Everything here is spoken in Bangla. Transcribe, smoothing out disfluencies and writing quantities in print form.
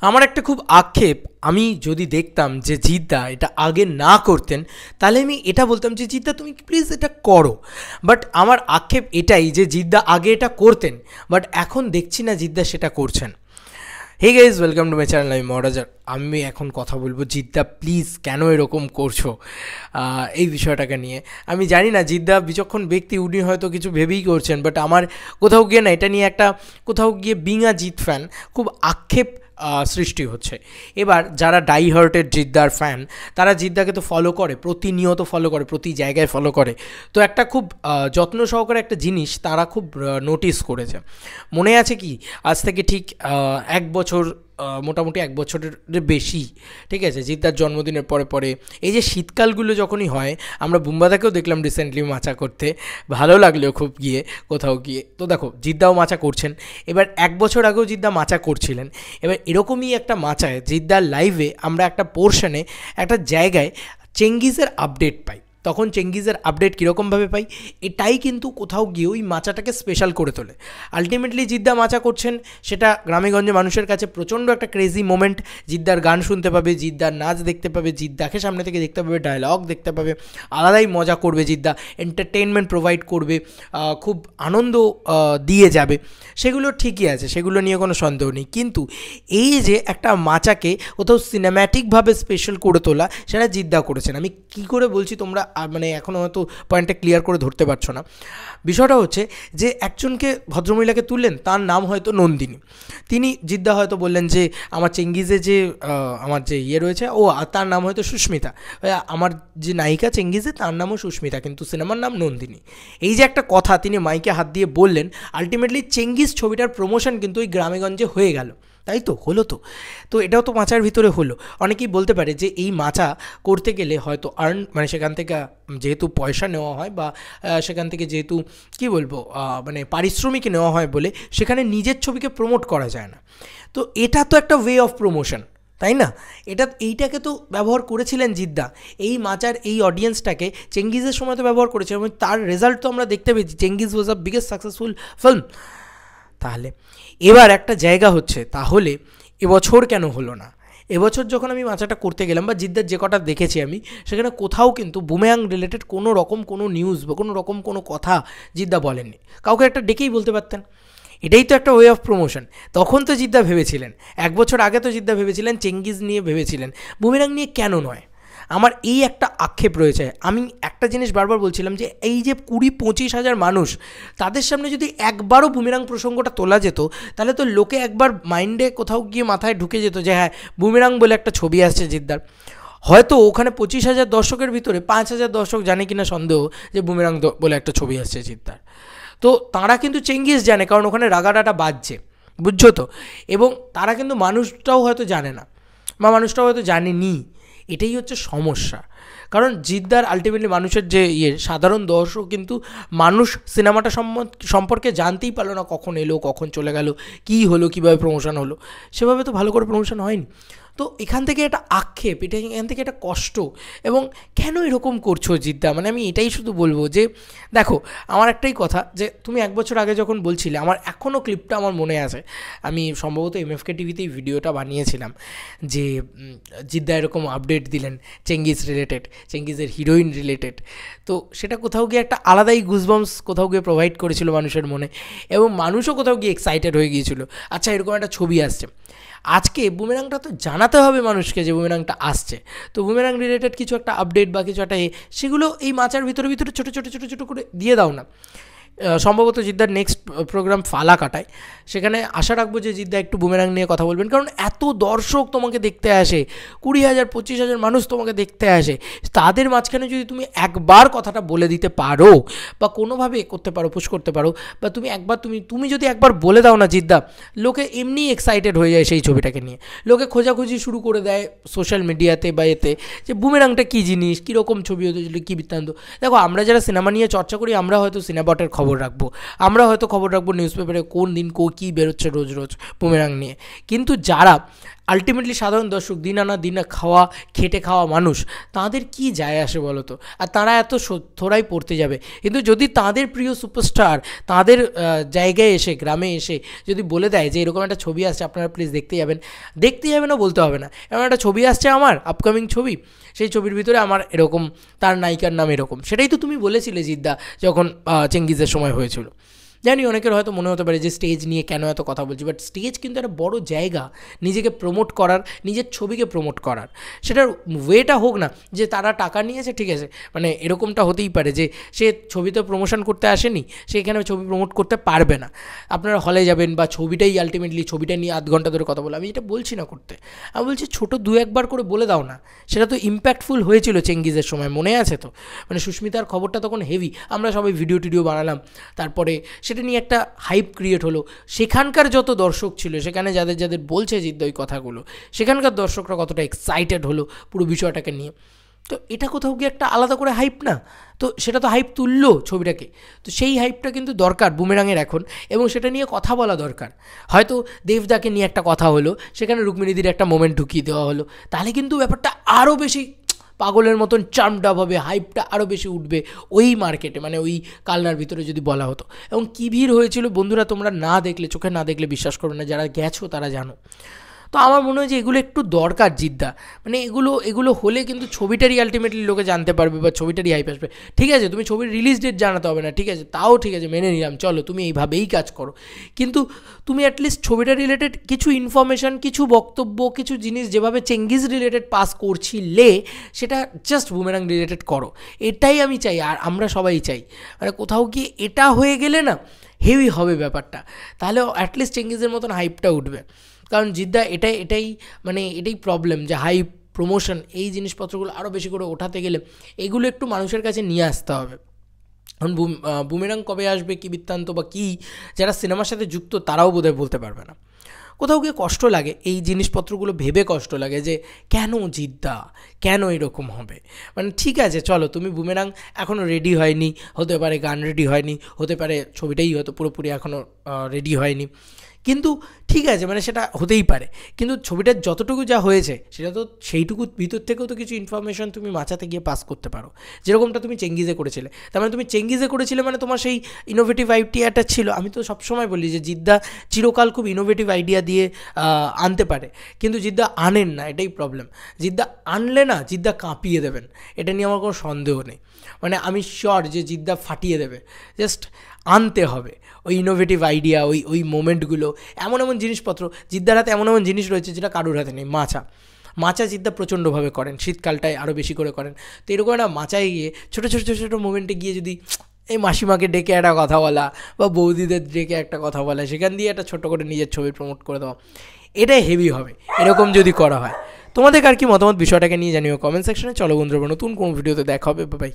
আমার একটা খুব আক্ষেপ, আমি যদি দেখতাম যে জিদ্দা এটা আগে না করতেন তাহলে আমি এটা বলতাম যে জিদ্দা তুমি প্লিজ এটা করো। বাট আমার আক্ষেপ এটাই যে জিদ্দা আগে এটা করতেন, বাট এখন দেখছি না জিদ্দা সেটা করছেন। Hey guys, welcome to my channel. আমি মহারাজার। আমি এখন কথা বলবো জিদ্দা প্লিজ কেন এরকম করছো এই বিষয়টাকে নিয়ে। আমি জানি না জিদ্দা বিচক্ষণ ব্যক্তি, উনি হয়তো কিছু ভেবেই করছেন, বাট আমার কোথাও গিয়ে না এটা নিয়ে একটা কোথাও গিয়ে বিং আ জিত ফ্যান খুব আক্ষেপ সৃষ্টি হচ্ছে। এবার যারা ডাই হার্টেড জিদ্দার ফ্যান তারা জিদ্দাকে তো ফলো করে, প্রতিনিয়ত ফলো করে, প্রতি জায়গায় ফলো করে। তো একটা খুব যত্ন সহকারে একটা জিনিস তারা খুব নোটিস করেছে। মনে আছে কি, আজ থেকে ঠিক এক বছর, মোটামুটি এক বছরের বেশি, ঠিক আছে, জিদ্দার জন্মদিনের পরে পরে এই যে শীতকালগুলো যখনই হয়, আমরা বুম্বাদাকেও দেখলাম রিসেন্টলি মাচা করতে, ভালো লাগলেও খুব গিয়ে কোথাও গিয়ে। তো দেখো জিদ্দাও মাচা করছেন, এবার এক বছর আগেও জিদ্দা মাচা করছিলেন। এবার এরকমই একটা মাচায় জিদ্দার লাইভে আমরা একটা পোর্শনে একটা জায়গায় চেঙ্গিজের আপডেট পাই। তখন চেঙ্গিজের আপডেট কীরকমভাবে পাই, এটাই কিন্তু কোথাও গিয়ে ওই মাচাটাকে স্পেশাল করে তোলে। আলটিমেটলি জিদ্দা মাচা করছেন, সেটা গ্রামেগঞ্জে মানুষের কাছে প্রচণ্ড একটা ক্রেজি মোমেন্ট। জিদ্দার গান শুনতে পাবে, জিদ্দার নাচ দেখতে পাবে, জিদ্দাকে সামনে থেকে দেখতে পাবে, ডায়লগ দেখতে পাবে, আলাদাই মজা করবে জিদ্দা, এন্টারটেনমেন্ট প্রোভাইড করবে, খুব আনন্দ দিয়ে যাবে। সেগুলো ঠিকই আছে, সেগুলো নিয়ে কোনো সন্দেহ নেই। কিন্তু এই যে একটা মাচাকে কোথাও সিনেম্যাটিকভাবে স্পেশাল করে তোলা, সেটা জিদ্দা করেছেন। আমি কী করে বলছি তোমরা মানে এখনও হয়তো পয়েন্টটা ক্লিয়ার করে ধরতে পারছো না। বিষয়টা হচ্ছে যে একজনকে ভদ্রমহিলাকে তুললেন, তার নাম হয়তো নন্দিনী। তিনি জিদ্দা হয়তো বললেন যে আমার চেঙ্গিজে যে আমার যে রয়েছে, ও তার নাম হয়তো সুস্মিতা, আমার যে নায়িকা চেঙ্গিজে তার নামও সুস্মিতা, কিন্তু সিনেমার নাম নন্দিনী। এই যে একটা কথা তিনি মাইকে হাত দিয়ে বললেন, আলটিমেটলি চেঙ্গিজ ছবিটার প্রমোশন কিন্তু ওই গ্রামেগঞ্জে হয়ে গেল, তাই তো হলো। তো এটাও তো মাচার ভিতরে হলো। অনেকেই বলতে পারে যে এই মাচা করতে গেলে হয়তো মানে সেখান থেকে যেহেতু পয়সা নেওয়া হয়, বা সেখান থেকে যেহেতু কি বলবো মানে পারিশ্রমিক নেওয়া হয় বলে সেখানে নিজের ছবিকে প্রমোট করা যায় না। তো এটা তো একটা ওয়ে অফ প্রমোশন, তাই না? এইটাকে তো ব্যবহার করেছিলেন জিদ্দা, এই মাচার এই অডিয়েন্সটাকে চেঙ্গিজের সময় তো ব্যবহার করেছে, এবং তার রেজাল্ট তো আমরা দেখতে পেয়েছি। চেঙ্গিজ ওয়াজ আ বিগেস্ট সাকসেসফুল ফিল্ম। তাহলে এবার একটা জায়গা হচ্ছে, তাহলে এবছর কেন হলো না? এবছর যখন আমি মাচাটা করতে গেলাম বা জিদ্দার যে কটা দেখেছি আমি, সেখানে কোথাও কিন্তু বুমেরাং রিলেটেড কোনো রকম কোনো নিউজ বা কোনো রকম কোনো কথা জিদ্দা বলেননি। কাউকে একটা ডেকেই বলতে পারতেন। এটাই তো একটা ওয়ে অফ প্রমোশন। তখন তো জিদ্দা ভেবেছিলেন, এক বছর আগে তো জিদ্দা ভেবেছিলেন, চেঙ্গিজ নিয়ে ভেবেছিলেন, বুমেরাং নিয়ে কেন নয়? আমার এই একটা আক্ষেপ রয়েছে। আমি একটা জিনিস বারবার বলছিলাম যে এই যে 20-25 হাজার মানুষ, তাদের সামনে যদি একবারও বুমেরাং প্রসঙ্গটা তোলা যেত, তাহলে তো লোকে একবার মাইন্ডে কোথাও গিয়ে মাথায় ঢুকে যেত যে হ্যাঁ, বুমেরাং বলে একটা ছবি আসছে জিদ্দার। হয়তো ওখানে 25,000 দর্শকের ভিতরে 5,000 দর্শক জানে কিনা সন্দেহ যে বুমেরাং বলে একটা ছবি আসছে জিদ্দার। তো তারা কিন্তু চেঙ্গিজ জানে, কারণ ওখানে রাগাডাটা বাজছে, বুঝছো তো? এবং তারা কিন্তু মানুষটাও হয়তো জানে না, বা মানুষটাও হয়তো জানেনি। এটাই হচ্ছে সমস্যা। কারণ জিদ্দার আলটিমেটলি মানুষের যে সাধারণ দর্শক কিন্তু মানুষ সিনেমাটা সম্পর্কে জানতেই পারলো না, কখন এলো, কখন চলে গেল, কী হলো, কীভাবে প্রমোশন হলো, সেভাবে তো ভালো করে প্রমোশন হয়নি। তো এখান থেকে একটা আক্ষেপ, এখান থেকে একটা কষ্ট, এবং কেন এরকম করছো জিদ্দা? মানে আমি এটাই শুধু বলবো যে দেখো, আমার একটাই কথা, যে তুমি এক বছর আগে যখন বলছিলে, আমার এখনও ক্লিপটা আমার মনে আছে, আমি সম্ভবত MFK টিভিতেই ভিডিওটা বানিয়েছিলাম, যে জিদ্দা এরকম আপডেট দিলেন চেঙ্গিজ রিলেটেড, চেঙ্গিজের হিরোইন রিলেটেড। তো সেটা কোথাও গিয়ে একটা আলাদাই গুজবাম্পস কোথাও গিয়ে প্রোভাইড করেছিল মানুষের মনে, এবং মানুষও কোথাও গিয়ে এক্সাইটেড হয়ে গিয়েছিল, আচ্ছা এরকম একটা ছবি আসছে। আজকে বুমেরাংটা তো জানাতে হবে মানুষকে যে বুমেরাংটা আসছে। তো বুমেরাং রিলেটেড কিছু একটা আপডেট বা কিছু একটা সেগুলো এই মাচার ভিতরে ভিতরে ছোটো ছোটো ছোটো ছোটো করে দিয়ে দাও না। সম্ভবত জিদ্দার নেক্সট প্রোগ্রাম ফালা কাটায়, সেখানে আশা রাখবো যে জিদ্দা একটু বুমেরাং নিয়ে কথা বলবেন। কারণ এত দর্শক তোমাকে দেখতে আসে, 20,000-25,000 মানুষ তোমাকে দেখতে আসে, তাদের মাঝখানে যদি তুমি একবার কথাটা বলে দিতে পারো বা কোনোভাবে করতে পারো, পুশ করতে পারো, বা তুমি একবার তুমি যদি একবার বলে দাও না জিদ্দা, লোকে এমনি এক্সাইটেড হয়ে যায় সেই ছবিটাকে নিয়ে। লোকে খোঁজাখুঁজি শুরু করে দেয় সোশ্যাল মিডিয়াতে বা এতে, যে বুমেরাংটা কী জিনিস, কীরকম ছবি হতে চলে, কী বৃত্তান্ত। দেখো, আমরা যারা সিনেমা নিয়ে চর্চা করি, আমরা হয়তো সিনেবটের খবর রাখবো, আমরা হয়তো খবর রাখবো নিউজ পেপারে কোন দিন কী বেরোচ্ছে রোজ রোজ বুমেরাং নিয়ে। কিন্তু যারা আলটিমেটলি সাধারণ দর্শক দিন আনা দিন খাওয়া খেটে খাওয়া মানুষ, তাদের কি যায় আসে বলো তো? আর তারা এত থোড়াই পড়তে যাবে। কিন্তু যদি তাদের প্রিয় সুপারস্টার তাদের জায়গায় এসে, গ্রামে এসে যদি বলে দেয় যে এরকম একটা ছবি আসছে, আপনারা প্লিজ দেখতে যাবেনও বলতে হবে না, এমন একটা ছবি আসছে আমার আপকামিং ছবি, সেই ছবির ভিতরে আমার এরকম তার নায়িকার নাম এরকম। সেটাই তো তুমি বলেছিলে জিদ্দা যখন চেঙ্গিজের সময় হয়েছিল। জানি অনেকের হয়তো মনে হতে পারে যে স্টেজ নিয়ে কেন এত কথা বলছি, বাট স্টেজ কিন্তু একটা বড় জায়গা নিজেকে প্রমোট করার, নিজের ছবিকে প্রমোট করার। সেটার ওয়েটা হোক না যে তারা টাকা নিয়েছে, ঠিক আছে, মানে এরকমটা হতেই পারে যে সে ছবিতে প্রমোশন করতে আসেনি, সে এখানে ছবি প্রমোট করতে পারবে না। আপনারা হলে যাবেন বা ছবিটাই আলটিমেটলি ছবিটা নিয়ে আধ ঘন্টা ধরে কথা বলো, আমি এটা বলছি না করতে, আমি বলছি ছোটো দু একবার করে বলে দাও না। সেটা তো ইম্প্যাক্টফুল হয়েছিল চেঙ্গিজের সময়, মনে আছে তো? মানে সুস্মিতার খবরটা তখন হেভি, আমরা সবাই ভিডিও টিডিও বানালাম, তারপরে সেটা নিয়ে একটা হাইপ ক্রিয়েট হলো। সেখানকার যত দর্শক ছিল, সেখানে যাদের যাদের বলছে জিদ্দা ওই কথাগুলো, সেখানকার দর্শকরা কতটা এক্সাইটেড হলো পুরো বিষয়টাকে নিয়ে। তো এটা কোথাও গিয়ে একটা আলাদা করে হাইপ না? তো সেটা তো হাইপ তুললো ছবিটাকে, তো সেই হাইপটা কিন্তু দরকার বুমেরাঙের এখন, এবং সেটা নিয়ে কথা বলা দরকার। হয়তো দেবদাকে নিয়ে একটা কথা হলো, সেখানে রুক্মিণীদির একটা মোমেন্ট ঢুকিয়ে দেওয়া হলো, তাহলে কিন্তু ব্যাপারটা আরও বেশি পাগলের মতন চার্মড আপ হবে, হাইপটা আরও বেশি উঠবে ওই মার্কেটে, মানে ওই কালনার ভিতরে যদি বলা হতো। এবং কী ভিড় হয়েছিল বন্ধুরা, তোমরা না দেখলে, চোখে না দেখলে বিশ্বাস করবে না, যারা গেছো তারা জানো। তো আমার মনে হয় যে এগুলো একটু দরকার জিদ্দা, মানে এগুলো হলে কিন্তু ছবিটারই আলটিমেটলি লোকে জানতে পারবে বা ছবিটারই হাইপ আসবে। ঠিক আছে, তুমি ছবির রিলিজ ডেট জানাতে হবে না, ঠিক আছে, তাও ঠিক আছে, মেনে নিলাম, চলো তুমি এইভাবেই কাজ করো, কিন্তু তুমি অ্যাটলিস্ট ছবিটা রিলেটেড কিছু ইনফরমেশান, কিছু বক্তব্য, কিছু জিনিস যেভাবে চেঙ্গিজ রিলেটেড পাস করছিলে, সেটা জাস্ট বুমেরাং রিলেটেড করো। এটাই আমি চাই, আর আমরা সবাই চাই। মানে কোথাও গিয়ে এটা হয়ে গেলে না হেভি হবে ব্যাপারটা, তাহলে অ্যাটলিস্ট চেঙ্গিজের মতন হাইপটা উঠবে। কারণ জিদ্দা এটাই মানে এটাই প্রবলেম, যে হাইপ, প্রমোশন, এই জিনিসপত্রগুলো আরও বেশি করে ওঠাতে গেলে এগুলো একটু মানুষের কাছে নিয়ে আসতে হবে। এখন বুমেরাং কবে আসবে, কী বৃত্তান্ত বা কী, যারা সিনেমার সাথে যুক্ত তারাও বোধহয় বলতে পারবে না। কোথাও গিয়ে কষ্ট লাগে, এই জিনিসপত্রগুলো ভেবে কষ্ট লাগে যে কেন জিদ্দা, কেন এরকম হবে। মানে ঠিক আছে, চলো তুমি বুমেরাং এখনও রেডি হয়নি, হতে পারে গান রেডি হয়নি, হতে পারে ছবিটাই হয়তো পুরোপুরি এখনও রেডি হয়নি, কিন্তু ঠিক আছে, মানে সেটা হতেই পারে। কিন্তু ছবিটার যতটুকু যা হয়েছে সেটা তো সেইটুকু ভিতর থেকেও তো কিছু ইনফরমেশন তুমি মাচাতে গিয়ে পাস করতে পারো, যেরকমটা তুমি চেঙ্গিজে করেছিলে। তার মানে তুমি চেঙ্গিজে করেছিলে মানে তোমার সেই ইনোভেটিভ আইডিয়াটা ছিল। আমি তো সবসময় বলি যে জিদ্দা চিরকাল খুব ইনোভেটিভ আইডিয়া দিয়ে আনতে পারে, কিন্তু জিদ্দা আনেন না, এটাই প্রবলেম। জিদ্দা আনলে না, জিদ্দা কাঁপিয়ে দেবেন, এটা নিয়ে আমার কোনো সন্দেহ নেই। মানে আমি শিওর যে জিদ্দা ফাটিয়ে দেবে, জাস্ট আনতে হবে ওই ইনোভেটিভ আইডিয়া, ওই মোমেন্টগুলো, এমন জিনিসপত্র। জিদ্দার হাতে এমন জিনিস রয়েছে যেটা কারোর হাতে নেই। মাচা জিদ্দা প্রচণ্ডভাবে করেন, শীতকালটায় আরও বেশি করে করেন। তো এরকম একটা মাচায় গিয়ে ছোটো ছোটো মোমেন্টে গিয়ে যদি এই মাসিমাকে ডেকে একটা কথা বলা বা বৌদিদের ডেকে একটা কথা বলা, সেখান দিয়ে একটা ছোটো করে নিজের ছবি প্রমোট করে দেওয়া, এটাই হেভি হবে এরকম যদি করা হয়। তোমাদের আর কি মতামত বিষয়টাকে নিয়ে জানিও কমেন্ট সেকশনে। চলো বন্ধুরা, নতুন কোন ভিডিওতে দেখা হবে, বাই।